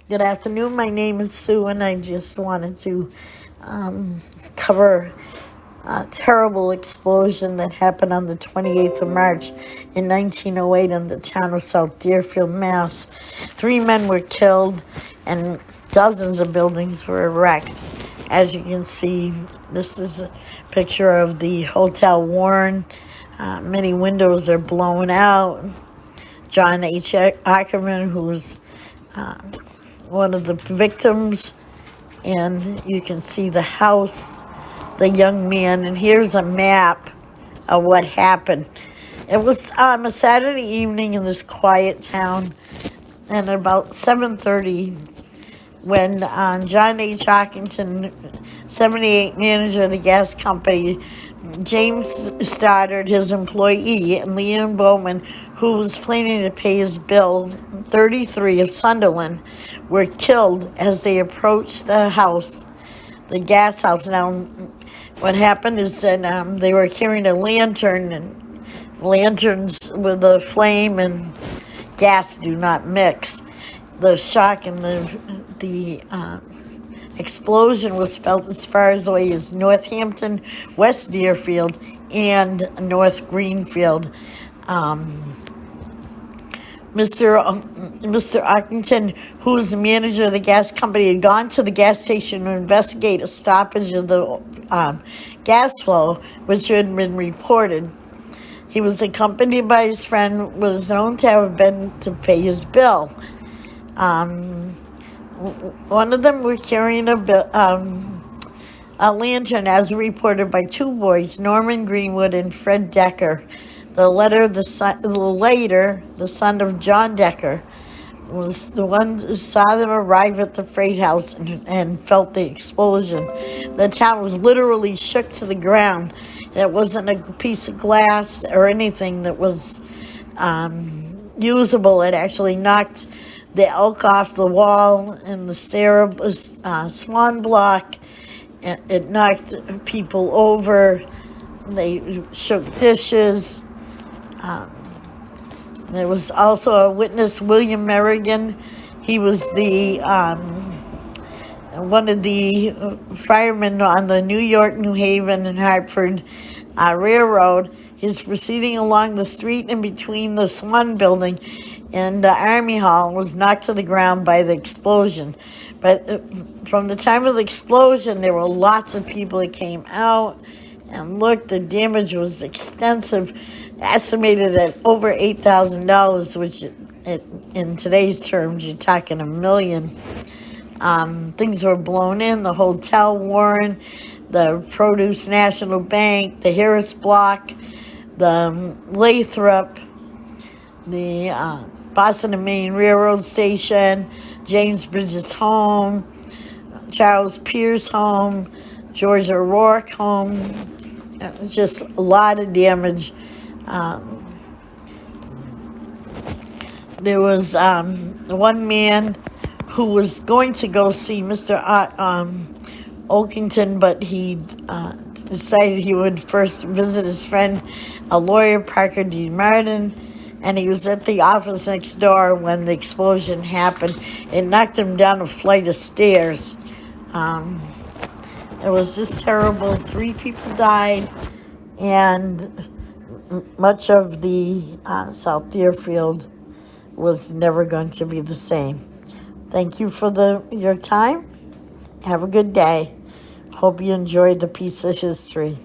Good afternoon. My name is Sue, and I just wanted to cover a terrible explosion that happened on the 28th of March in 1908 in the town of South Deerfield, Mass. 3 men were killed, and dozens of buildings were wrecked. As you can see, this is a picture of the Hotel Warren. Many windows are blown out. John H. Ackerman, who's one of the victims, and you can see the house, the young man, and here's a map of what happened. It was a Saturday evening in this quiet town, and about 7:30, when John H. Hockington, 78, manager of the gas company, James Stoddard, his employee, and Leon Bowman, who was planning to pay his bill, 33, of Sunderland, were killed as they approached the house, the gas house. Now, what happened is that they were carrying a lantern, and lanterns with a flame and gas do not mix. The shock and the explosion was felt as far as away as Northampton, West Deerfield, and North Greenfield. Mr. Ockington, who was the manager of the gas company, had gone to the gas station to investigate a stoppage of the gas flow, which had been reported. He was accompanied by his friend, was known to have been to pay his bill. One of them were carrying a lantern, as reported by 2 boys, Norman Greenwood and Fred Decker. Later, the son of John Decker, was the one who saw them arrive at the freight house and felt the explosion. The town was literally shook to the ground. It wasn't a piece of glass or anything that was usable. It actually knocked the elk off the wall, and the stair was swan block. It knocked people over. They shook dishes. There was also a witness, William Merrigan. He was the one of the firemen on the New York, New Haven, and Hartford Railroad. He's proceeding along the street in between the Swan Building and the Army Hall and was knocked to the ground by the explosion. But from the time of the explosion, there were lots of people that came out and looked. The damage was extensive, estimated at over $8,000, which in today's terms, you're talking $1 million. Things were blown in: the Hotel Warren, the Produce National Bank, the Harris Block, the Lathrop, the Boston and Maine Railroad Station, James Bridges' home, Charles Pierce' home, George O'Rourke home. Just a lot of damage. There was one man who was going to go see Mr. Oakington, but he decided he would first visit his friend, a lawyer, Parker D. Martin, and he was at the office next door when the explosion happened. It knocked him down a flight of stairs. It was just terrible. 3 people died, and much of the South Deerfield was never going to be the same. Thank you for your time. Have a good day. Hope you enjoyed the piece of history.